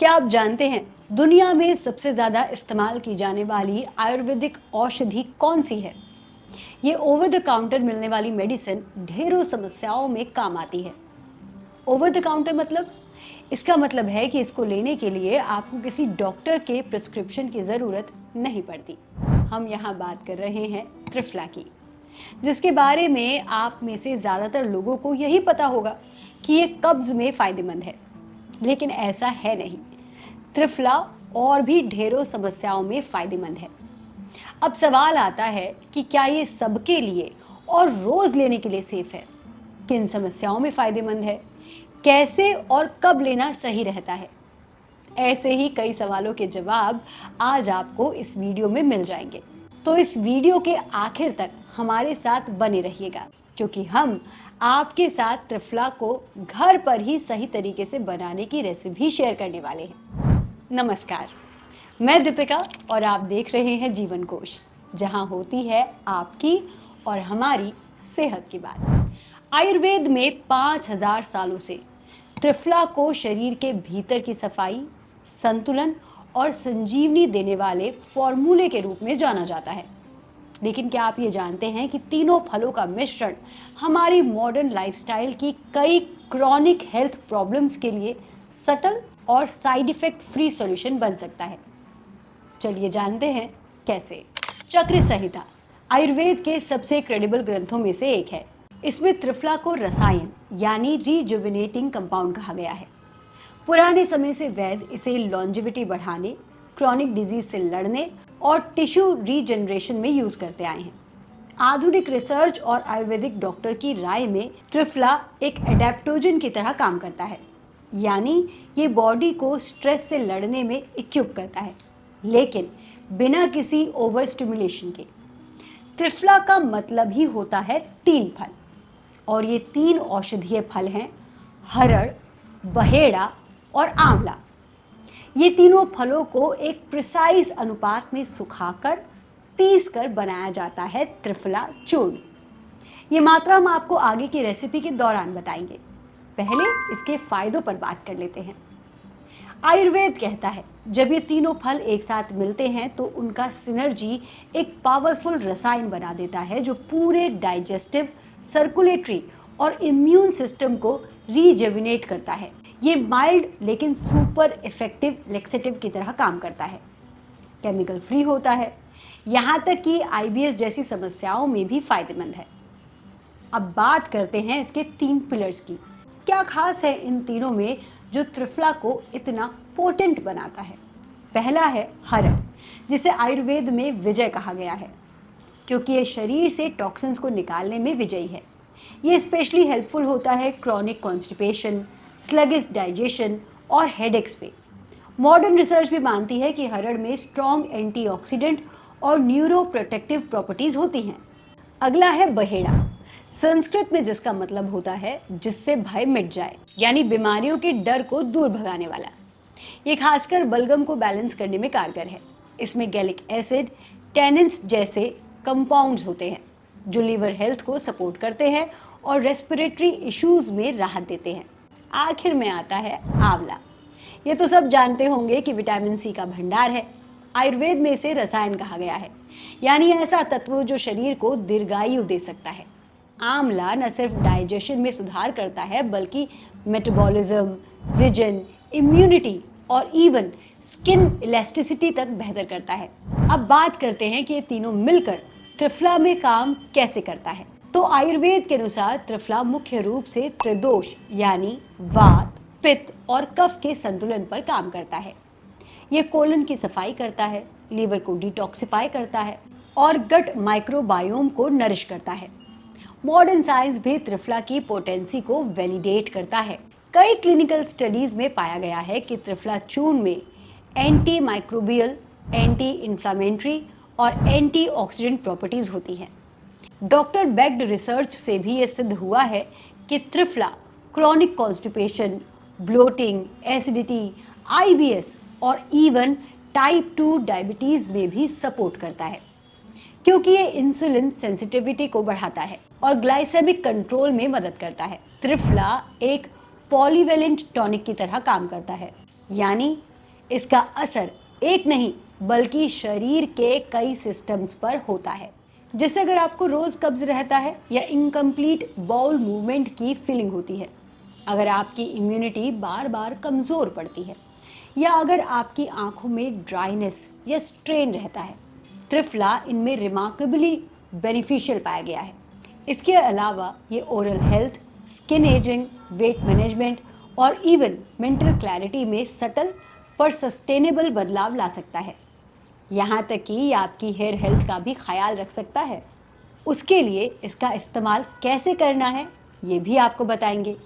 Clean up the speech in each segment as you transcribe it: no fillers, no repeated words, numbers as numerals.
क्या आप जानते हैं दुनिया में सबसे ज़्यादा इस्तेमाल की जाने वाली आयुर्वेदिक औषधि कौन सी है? ये ओवर द काउंटर मिलने वाली मेडिसिन ढेरों समस्याओं में काम आती है। ओवर द काउंटर मतलब? इसका मतलब है कि इसको लेने के लिए आपको किसी डॉक्टर के प्रिस्क्रिप्शन की ज़रूरत नहीं पड़ती। हम यहाँ बात कर रहे हैं त्रिफला की, जिसके बारे में आप में से ज़्यादातर लोगों को यही पता होगा कि ये कब्ज़ में फ़ायदेमंद है, लेकिन ऐसा है नहीं। त्रिफला और भी ढेरों समस्याओं में फायदेमंद है। अब सवाल आता है कि क्या ये सबके लिए और रोज लेने के लिए सेफ है? किन समस्याओं में फायदेमंद है? कैसे और कब लेना सही रहता है? ऐसे ही कई सवालों के जवाब आज आपको इस वीडियो में मिल जाएंगे। तो इस वीडियो के आखिर तक हमारे साथ बने रहिएगा, क्योंकि हम आपके साथ त्रिफला को घर पर ही सही तरीके से बनाने की रेसिपी शेयर करने वाले हैं। नमस्कार, मैं दीपिका और आप देख रहे हैं जीवन कोश, जहां होती है आपकी और हमारी सेहत की बात। आयुर्वेद में 5000 सालों से त्रिफला को शरीर के भीतर की सफाई, संतुलन और संजीवनी देने वाले फॉर्मूले के रूप में जाना जाता है। लेकिन क्या आप ये जानते हैं कि तीनों फलों का मिश्रण हमारी मॉडर्न लाइफस्टाइल की कई क्रॉनिक हेल्थ प्रॉब्लम्स के लिए सटल और साइड इफेक्ट फ्री सॉल्यूशन बन सकता है? चलिए जानते हैं कैसे। चक्र संहिता आयुर्वेद के सबसे क्रेडिबल ग्रंथों में से एक है। इसमें त्रिफला को रसायन यानी रिजुविनेटिंग कंपाउंड कहा गया है। पुराने समय से वैद्य इसे लॉन्जेविटी बढ़ाने, क्रॉनिक डिजीज से लड़ने और टिश्यू रीजनरेशन में यूज करते आए हैं। आधुनिक रिसर्च और आयुर्वेदिक डॉक्टर की राय में त्रिफला एक एडेप्टोजन की तरह काम करता है, यानी ये बॉडी को स्ट्रेस से लड़ने में इक्विप करता है, लेकिन बिना किसी ओवर स्टिमुलेशन के। त्रिफला का मतलब ही होता है 3 फल, और ये 3 औषधीय फल हैं हरड़, बहेड़ा और आंवला। ये तीनों फलों को एक प्रिसाइज अनुपात में सुखाकर पीस कर बनाया जाता है त्रिफला चूर्ण। ये मात्रा हम आपको आगे की रेसिपी के दौरान बताएंगे। पहले इसके फायदों पर बात कर लेते हैं। आयुर्वेद कहता है जब ये तीनों फल एक साथ मिलते हैं तो उनका सिनर्जी एक पावरफुल रसायन बना देता है जो पूरे डाइजेस्टिव, सर्कुलेटरी और इम्यून सिस्टम को रीजेविनेट करता है। ये माइल्ड लेकिन सुपर इफेक्टिव लेक्सेटिव की तरह काम करता है, केमिकल फ्री होता है, यहाँ तक कि IBS जैसी समस्याओं में भी फायदेमंद है। अब बात करते हैं इसके 3 पिलर्स की। क्या खास है इन तीनों में जो त्रिफला को इतना पोटेंट बनाता है? पहला है हरड़, जिसे आयुर्वेद में विजय कहा गया है, क्योंकि ये शरीर से टॉक्सिन्स को निकालने में विजयी है। ये स्पेशली हेल्पफुल होता है क्रॉनिक कॉन्स्टिपेशन, स्लगिश डाइजेशन और हेडेक्स पे। मॉडर्न रिसर्च भी मानती है कि हरड़ में स्ट्रॉन्ग एंटीऑक्सीडेंट और न्यूरो प्रोटेक्टिव प्रॉपर्टीज होती हैं। अगला है बहेड़ा, संस्कृत में जिसका मतलब होता है जिससे भय मिट जाए, यानी बीमारियों के डर को दूर भगाने वाला। ये खासकर बलगम को बैलेंस करने में कारगर है। इसमें गैलिक एसिड, टेनिन्स जैसे कंपाउंड्स होते हैं जो लीवर हेल्थ को सपोर्ट करते हैं और रेस्पिरेटरी इश्यूज में राहत देते हैं। आखिर में आता है आंवला। ये तो सब जानते होंगे कि विटामिन सी का भंडार है। आयुर्वेद में इसे रसायन कहा गया है, यानी ऐसा तत्व जो शरीर को दीर्घायु दे सकता है। आंवला न सिर्फ डाइजेशन में सुधार करता है बल्कि मेटाबॉलिज्म, विजन, इम्यूनिटी और इवन स्किन इलास्टिसिटी तक बेहतर करता है। अब बात करते हैं कि ये तीनों मिलकर त्रिफला में काम कैसे करता है। तो आयुर्वेद के अनुसार त्रिफला मुख्य रूप से त्रिदोष यानी वात, पित्त और कफ के संतुलन पर काम करता है। ये कोलन की सफाई करता है, लीवर को डिटॉक्सिफाई करता है और गट माइक्रोबायोम को नरिश करता है। मॉडर्न साइंस भी त्रिफला की पोटेंसी को वैलिडेट करता है। कई क्लिनिकल स्टडीज में पाया गया है कि त्रिफला चूर्ण में एंटी माइक्रोबियल, एंटी इन्फ्लामेटरी और एंटीऑक्सीडेंट प्रॉपर्टीज होती हैं। डॉक्टर बेक्ड रिसर्च से भी ये सिद्ध हुआ है कि Triphala chronic constipation, bloating, acidity, IBS और इवन टाइप 2 डायबिटीज में भी सपोर्ट करता है, क्योंकि ये इंसुलिन सेंसिटिविटी को बढ़ाता है और ग्लाइसेमिक कंट्रोल में मदद करता है। त्रिफला एक पॉलीवेलेंट टॉनिक की तरह काम करता है, यानी इसका असर एक नहीं बल्कि शरीर के कई सिस्टम्स पर होता है। जैसे अगर आपको रोज कब्ज रहता है या इनकम्प्लीट बाउल मूवमेंट की फीलिंग होती है, अगर आपकी इम्यूनिटी बार बार कमजोर पड़ती है, या अगर आपकी आंखों में ड्राइनेस या स्ट्रेन रहता है, त्रिफला इनमें रिमार्केबली बेनिफिशियल पाया गया है। इसके अलावा ये oral health, skin ageing, weight management और इवन मेंटल क्लैरिटी में सटल पर सस्टेनेबल बदलाव ला सकता है। यहाँ तक कि ये आपकी हेयर हेल्थ का भी ख्याल रख सकता है। उसके लिए इसका इस्तेमाल कैसे करना है ये भी आपको बताएंगे।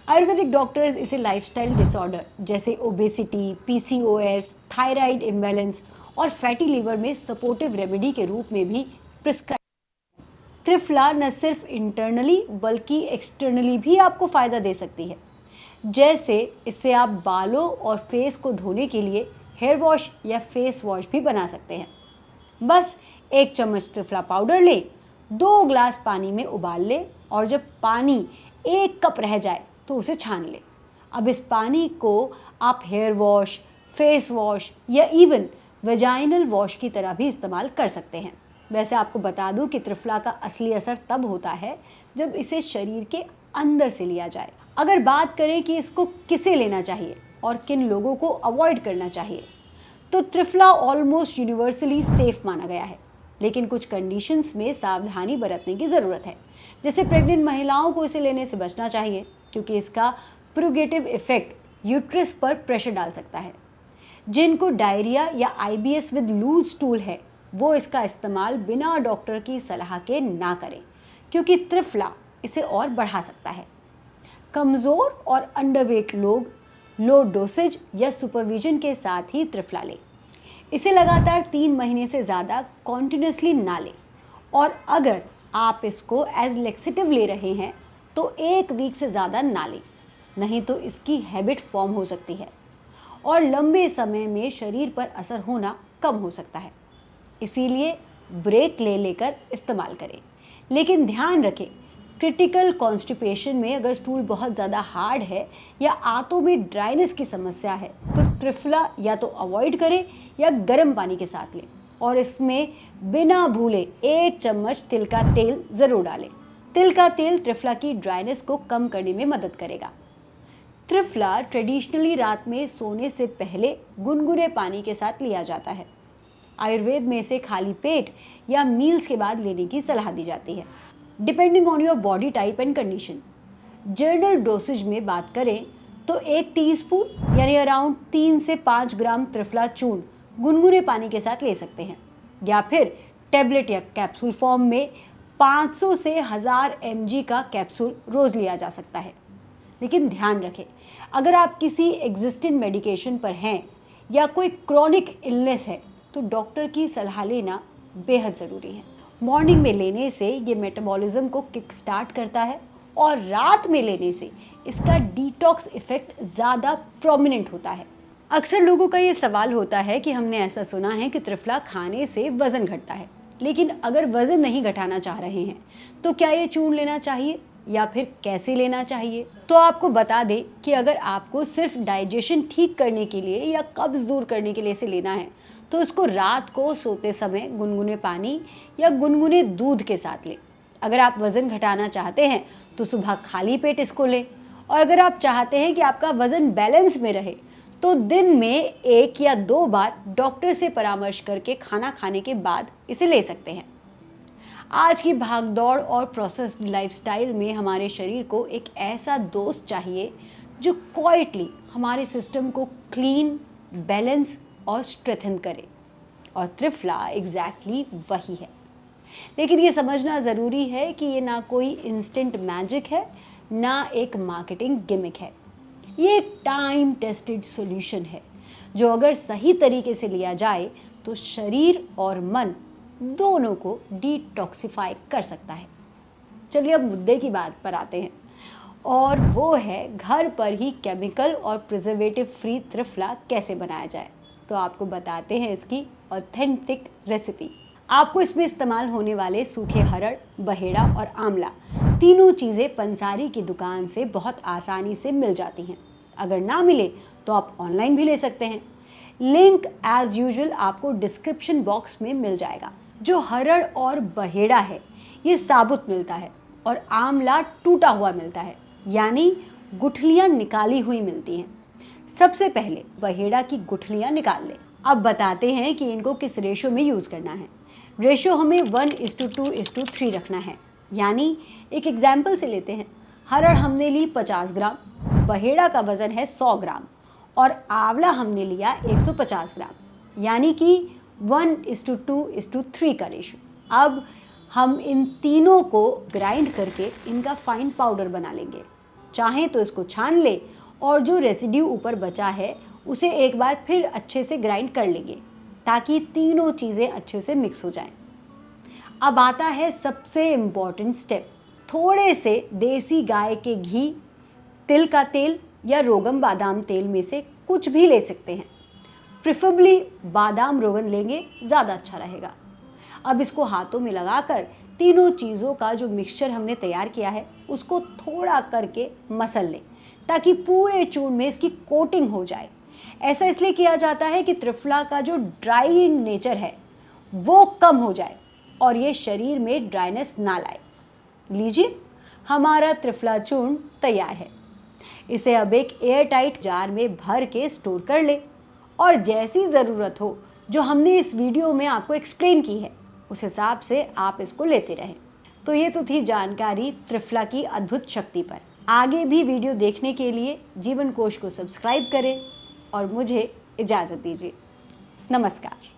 आयुर्वेदिक डॉक्टर्स इसे लाइफस्टाइल डिसऑर्डर जैसे ओबेसिटी, पीसीओएस, थायराइड इम्बैलेंस और फैटी लिवर में सपोर्टिव रेमेडी के रूप में भी प्रिस्क्राइब। त्रिफला न सिर्फ इंटरनली बल्कि एक्सटर्नली भी आपको फायदा दे सकती है। जैसे इससे आप बालों और फेस को धोने के लिए हेयर वॉश या फेस वॉश भी बना सकते हैं। बस 1 चम्मच त्रिफला पाउडर लें, 2 ग्लास पानी में उबाल लें और जब पानी 1 कप रह जाए तो उसे छान लें। अब इस पानी को आप हेयर वॉश, फेस वॉश या इवन वेजाइनल वॉश की तरह भी इस्तेमाल कर सकते हैं। वैसे आपको बता दूं कि त्रिफला का असली असर तब होता है जब इसे शरीर के अंदर से लिया जाए। अगर बात करें कि इसको किसे लेना चाहिए और किन लोगों को अवॉइड करना चाहिए, तो त्रिफला ऑलमोस्ट यूनिवर्सली सेफ माना गया है, लेकिन कुछ कंडीशंस में सावधानी बरतने की ज़रूरत है। जैसे प्रेग्नेंट महिलाओं को इसे लेने से बचना चाहिए क्योंकि इसका प्रोगेटिव इफेक्ट यूट्रस पर प्रेशर डाल सकता है। जिनको डायरिया या आईबीएस विद लूज स्टूल है वो इसका इस्तेमाल बिना डॉक्टर की सलाह के ना करें क्योंकि त्रिफला इसे और बढ़ा सकता है। कमज़ोर और अंडरवेट लोग लो डोसेज या सुपरविजन के साथ ही त्रिफला लें। इसे लगातार 3 महीने से ज़्यादा कॉन्टिन्यूसली ना लें और अगर आप इसको एज लेक्सेटिव ले रहे हैं तो 1 वीक से ज़्यादा ना लें, नहीं तो इसकी हैबिट फॉर्म हो सकती है और लंबे समय में शरीर पर असर होना कम हो सकता है। इसीलिए ब्रेक ले लेकर इस्तेमाल करें, लेकिन ध्यान रखें क्रिटिकल कॉन्स्टिपेशन में अगर स्टूल बहुत ज़्यादा हार्ड है या आंतों में ड्राइनेस की समस्या है तो त्रिफला या तो अवॉइड करें या गर्म पानी के साथ लें और इसमें बिना भूले 1 चम्मच तिल का तेल ज़रूर डालें। तिल का तेल त्रिफला की ड्राइनेस को कम करने में मदद करेगा। त्रिफला ट्रेडिशनली रात में सोने से पहले गुनगुने पानी के साथ लिया जाता है। आयुर्वेद में इसे खाली पेट या मील्स के बाद लेने की सलाह दी जाती है, depending on your body type and condition. Journal dosage में बात करें तो 1 टीस्पून यानी अराउंड 3 से 5 ग्राम त्रिफला चूर्ण गुनगुने पानी के साथ ले सकते हैं, या फिर टेबलेट या कैप्सूल फॉर्म में 500 से 1000 mg का कैप्सूल रोज लिया जा सकता है। लेकिन ध्यान रखें, अगर आप किसी एग्जिस्टिंग मेडिकेशन पर हैं या कोई क्रॉनिक इलनेस है तो डॉक्टर की सलाह लेना बेहद ज़रूरी है। मॉर्निंग में लेने से ये मेटाबॉलिज्म को किक स्टार्ट करता है और रात में लेने से इसका डिटॉक्स इफेक्ट ज़्यादा प्रोमिनेंट होता है। अक्सर लोगों का ये सवाल होता है कि हमने ऐसा सुना है कि त्रिफला खाने से वज़न घटता है, लेकिन अगर वज़न नहीं घटाना चाह रहे हैं तो क्या ये चूर्ण लेना चाहिए या फिर कैसे लेना चाहिए? तो आपको बता दें कि अगर आपको सिर्फ डाइजेशन ठीक करने के लिए या कब्ज़ दूर करने के लिए इसे लेना है तो इसको रात को सोते समय गुनगुने पानी या गुनगुने दूध के साथ लें। अगर आप वज़न घटाना चाहते हैं तो सुबह खाली पेट इसको लें, और अगर आप चाहते हैं कि आपका वज़न बैलेंस में रहे तो दिन में 1 या 2 बार डॉक्टर से परामर्श करके खाना खाने के बाद इसे ले सकते हैं। आज की भागदौड़ और प्रोसेस्ड लाइफस्टाइल में हमारे शरीर को एक ऐसा दोस्त चाहिए जो क्वाइटली हमारे सिस्टम को क्लीन, बैलेंस और स्ट्रेंथन करे, और त्रिफला एग्जैक्टली वही है। लेकिन ये समझना ज़रूरी है कि ये ना कोई इंस्टेंट मैजिक है, ना एक मार्केटिंग गिमिक है। ये एक टाइम टेस्टेड सॉल्यूशन है जो अगर सही तरीके से लिया जाए तो शरीर और मन दोनों को डिटॉक्सिफाई कर सकता है। चलिए अब मुद्दे की बात पर आते हैं, और वो है घर पर ही केमिकल और प्रिजर्वेटिव फ्री त्रिफला कैसे बनाया जाए। तो आपको बताते हैं इसकी ऑथेंटिक रेसिपी। आपको इसमें इस्तेमाल होने वाले सूखे हरड़, बहेड़ा और आंवला तीनों चीज़ें पंसारी की दुकान से बहुत आसानी से मिल जाती हैं। अगर ना मिले तो आप ऑनलाइन भी ले सकते हैं। लिंक एज यूजुअल आपको डिस्क्रिप्शन बॉक्स में मिल जाएगा। जो हरड़ और बहेड़ा है ये साबुत मिलता है और आंवला टूटा हुआ मिलता है, यानी गुठलियाँ निकाली हुई मिलती हैं। सबसे पहले बहेड़ा की गुठलियाँ निकाल लें। अब बताते हैं कि इनको किस रेशो में यूज़ करना है। रेशो हमें 1:2:3 रखना है, यानी एक एग्जाम्पल से लेते हैं। हरड़ हमने ली 50 ग्राम, बहेड़ा का वज़न है 100 ग्राम और आंवला हमने लिया 150 ग्राम, यानी कि 1:2:3 का रेशो। अब हम इन तीनों को ग्राइंड करके इनका फाइन पाउडर बना लेंगे। चाहें तो इसको छान ले और जो रेसिड्यू ऊपर बचा है उसे एक बार फिर अच्छे से ग्राइंड कर लेंगे ताकि तीनों चीज़ें अच्छे से मिक्स हो जाएं। अब आता है सबसे इम्पॉर्टेंट स्टेप। थोड़े से देसी गाय के घी, तिल का तेल या रोगन बादाम तेल में से कुछ भी ले सकते हैं। प्रिफरेबली बादाम रोगन लेंगे, ज़्यादा अच्छा रहेगा। अब इसको हाथों में लगाकर तीनों चीज़ों का जो मिक्सचर हमने तैयार किया है उसको थोड़ा करके मसल लें ताकि पूरे चूर्ण में इसकी कोटिंग हो जाए। ऐसा इसलिए किया जाता है कि त्रिफला का जो ड्राई नेचर है वो कम हो जाए और ये शरीर में ड्राइनेस ना लाए। लीजिए, हमारा त्रिफला चूर्ण तैयार है। इसे अब एक एयर टाइट जार में भर के स्टोर कर ले और जैसी ज़रूरत हो, जो हमने इस वीडियो में आपको एक्सप्लेन की है, उस हिसाब से आप इसको लेते रहें। तो ये तो थी जानकारी त्रिफला की अद्भुत शक्ति पर। आगे भी वीडियो देखने के लिए जीवन कोश को सब्सक्राइब करें और मुझे इजाज़त दीजिए। नमस्कार।